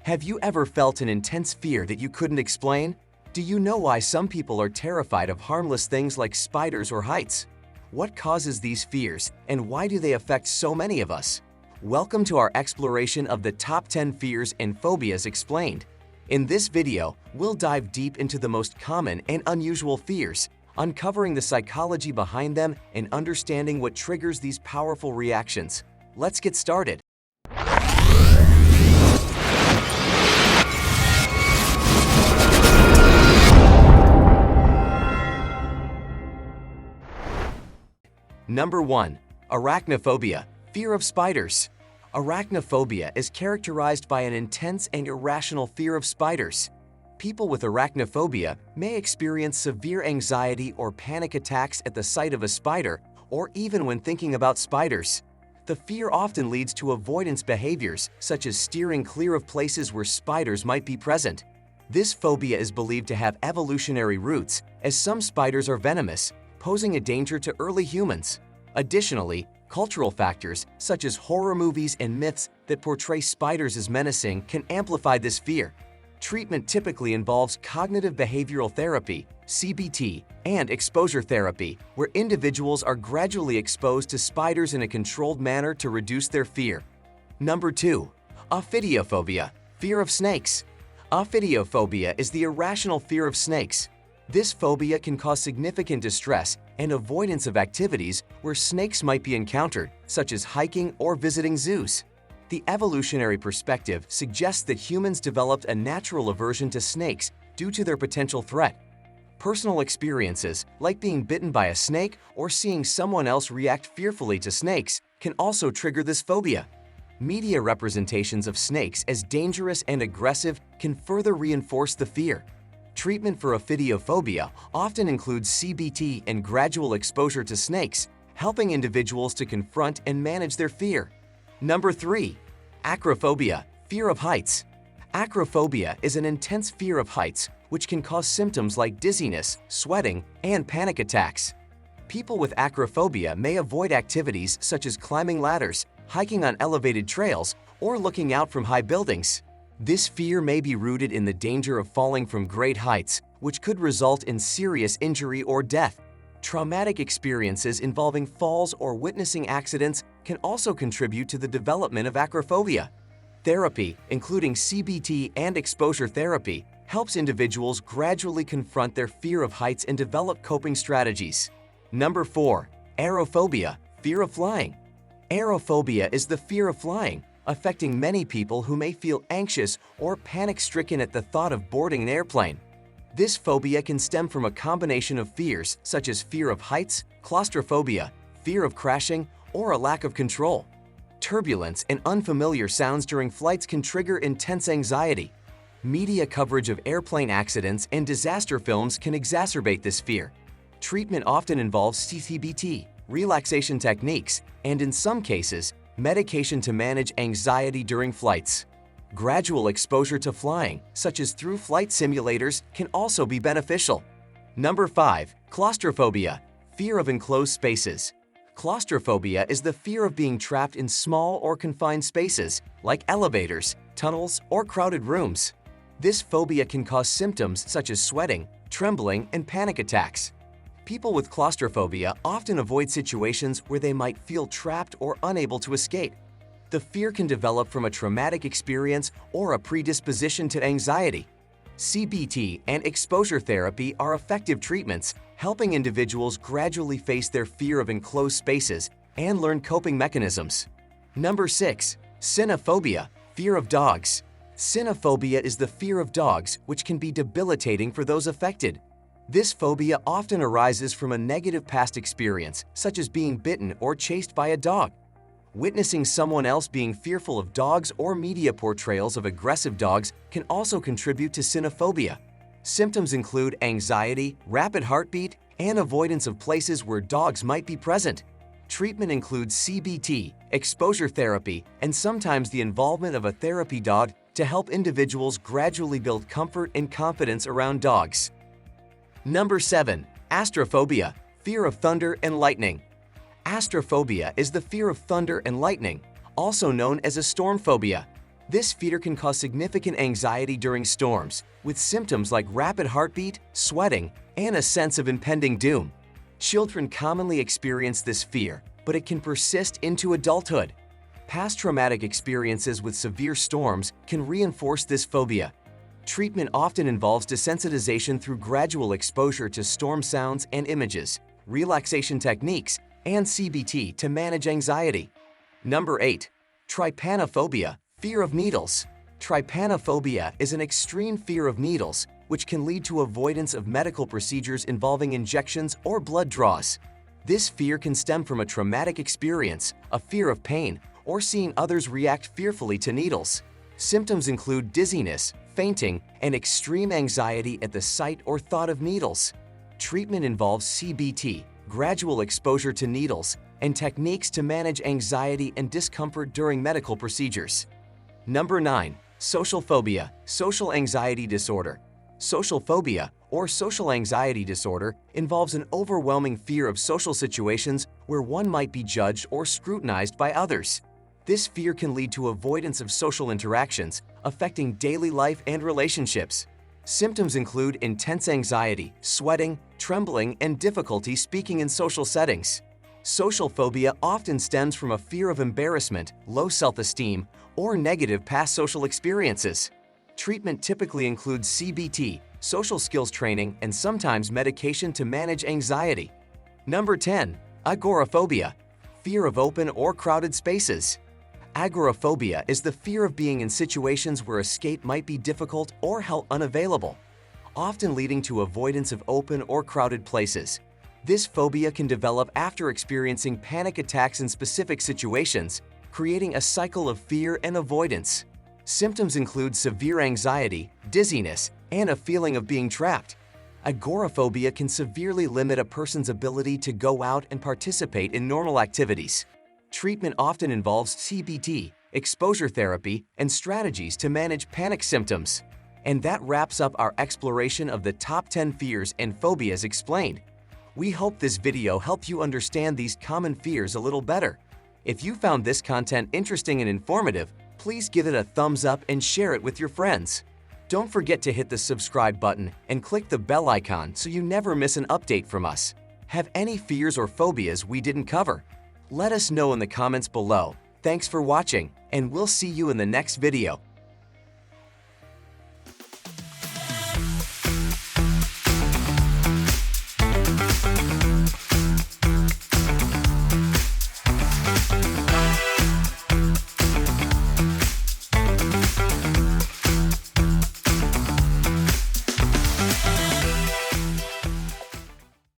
Have you ever felt an intense fear that you couldn't explain? Do you know why some people are terrified of harmless things like spiders or heights? What causes these fears, and why do they affect so many of us? Welcome to our exploration of the top 10 fears and phobias explained. In this video, we'll dive deep into the most common and unusual fears, uncovering the psychology behind them and understanding what triggers these powerful reactions. Let's get started. Number 1. Arachnophobia, fear of spiders. Arachnophobia is characterized by an intense and irrational fear of spiders. People with arachnophobia may experience severe anxiety or panic attacks at the sight of a spider, or even when thinking about spiders. The fear often leads to avoidance behaviors, such as steering clear of places where spiders might be present. This phobia is believed to have evolutionary roots, as some spiders are venomous, posing a danger to early humans. Additionally, cultural factors such as horror movies and myths that portray spiders as menacing can amplify this fear. Treatment typically involves cognitive behavioral therapy, CBT, and exposure therapy, where individuals are gradually exposed to spiders in a controlled manner to reduce their fear. Number 2. Ophidiophobia, fear of snakes. Ophidiophobia is the irrational fear of snakes. This phobia can cause significant distress and avoidance of activities where snakes might be encountered, such as hiking or visiting zoos. The evolutionary perspective suggests that humans developed a natural aversion to snakes due to their potential threat. Personal experiences, like being bitten by a snake or seeing someone else react fearfully to snakes, can also trigger this phobia. Media representations of snakes as dangerous and aggressive can further reinforce the fear. Treatment for ophidiophobia often includes CBT and gradual exposure to snakes, helping individuals to confront and manage their fear. Number 3. Acrophobia, fear of heights. Acrophobia is an intense fear of heights, which can cause symptoms like dizziness, sweating, and panic attacks. People with acrophobia may avoid activities such as climbing ladders, hiking on elevated trails, or looking out from high buildings. This fear may be rooted in the danger of falling from great heights, which could result in serious injury or death. Traumatic experiences involving falls or witnessing accidents can also contribute to the development of acrophobia. Therapy, including CBT and exposure therapy, helps individuals gradually confront their fear of heights and develop coping strategies. Number 4. Aerophobia, fear of flying. Aerophobia is the fear of flying, affecting many people who may feel anxious or panic-stricken at the thought of boarding an airplane. This phobia can stem from a combination of fears such as fear of heights, claustrophobia, fear of crashing, or a lack of control. Turbulence and unfamiliar sounds during flights can trigger intense anxiety. Media coverage of airplane accidents and disaster films can exacerbate this fear. Treatment often involves CBT, relaxation techniques, and in some cases, medication to manage anxiety during flights. Gradual exposure to flying, such as through flight simulators, can also be beneficial. Number 5. Claustrophobia, fear of enclosed spaces. Claustrophobia is the fear of being trapped in small or confined spaces, like elevators, tunnels, or crowded rooms. This phobia can cause symptoms such as sweating, trembling, and panic attacks. People with claustrophobia often avoid situations where they might feel trapped or unable to escape. The fear can develop from a traumatic experience or a predisposition to anxiety. CBT and exposure therapy are effective treatments, helping individuals gradually face their fear of enclosed spaces and learn coping mechanisms. Number 6. Cynophobia, fear of dogs. Cynophobia is the fear of dogs, which can be debilitating for those affected. This phobia often arises from a negative past experience, such as being bitten or chased by a dog. Witnessing someone else being fearful of dogs or media portrayals of aggressive dogs can also contribute to cynophobia. Symptoms include anxiety, rapid heartbeat, and avoidance of places where dogs might be present. Treatment includes CBT, exposure therapy, and sometimes the involvement of a therapy dog to help individuals gradually build comfort and confidence around dogs. Number 7. Astraphobia, fear of thunder and lightning. Astraphobia is the fear of thunder and lightning, also known as a storm phobia. This fear can cause significant anxiety during storms, with symptoms like rapid heartbeat, sweating, and a sense of impending doom. Children commonly experience this fear, but it can persist into adulthood. Past traumatic experiences with severe storms can reinforce this phobia. Treatment often involves desensitization through gradual exposure to storm sounds and images, relaxation techniques, and CBT to manage anxiety. Number 8. Trypanophobia, fear of needles. Trypanophobia is an extreme fear of needles, which can lead to avoidance of medical procedures involving injections or blood draws. This fear can stem from a traumatic experience, a fear of pain, or seeing others react fearfully to needles. Symptoms include dizziness, fainting, and extreme anxiety at the sight or thought of needles. Treatment involves CBT, gradual exposure to needles, and techniques to manage anxiety and discomfort during medical procedures. Number 9. Socialphobia, social anxiety disorder. Socialphobia, or social anxiety disorder, involves an overwhelming fear of social situations where one might be judged or scrutinized by others. This fear can lead to avoidance of social interactions, affecting daily life and relationships. Symptoms include intense anxiety, sweating, trembling, and difficulty speaking in social settings. Social phobia often stems from a fear of embarrassment, low self-esteem, or negative past social experiences. Treatment typically includes CBT, social skills training, and sometimes medication to manage anxiety. Number 10. Agoraphobia, fear of open or crowded spaces. Agoraphobia is the fear of being in situations where escape might be difficult or help unavailable, often leading to avoidance of open or crowded places. This phobia can develop after experiencing panic attacks in specific situations, creating a cycle of fear and avoidance. Symptoms include severe anxiety, dizziness, and a feeling of being trapped. Agoraphobia can severely limit a person's ability to go out and participate in normal activities. Treatment often involves CBT, exposure therapy, and strategies to manage panic symptoms. And that wraps up our exploration of the top 10 fears and phobias explained. We hope this video helped you understand these common fears a little better. If you found this content interesting and informative, please give it a thumbs up and share it with your friends. Don't forget to hit the subscribe button and click the bell icon so you never miss an update from us. Have any fears or phobias we didn't cover? Let us know in the comments below. Thanks for watching, and we'll see you in the next video.